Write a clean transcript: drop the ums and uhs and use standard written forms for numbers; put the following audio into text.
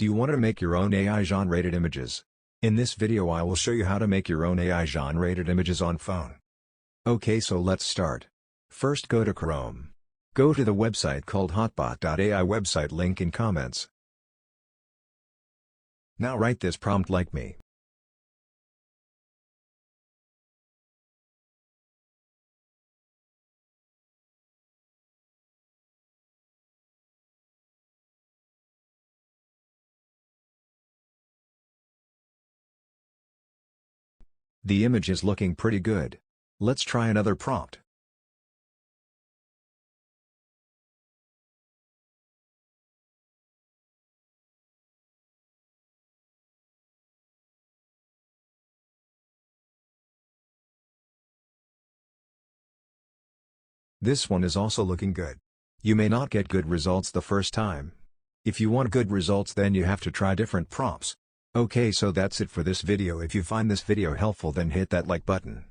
Do you want to make your own AI generated images? In this video I will show you how to make your own AI generated images on phone. Okay, so let's start. First go to Chrome. Go to the website called hotbot.ai, website link in comments. Now write this prompt like me. The image is looking pretty good. Let's try another prompt. This one is also looking good. You may not get good results the first time. If you want good results, then you have to try different prompts. Okay, so that's it for this video. If you find this video helpful, then hit that like button.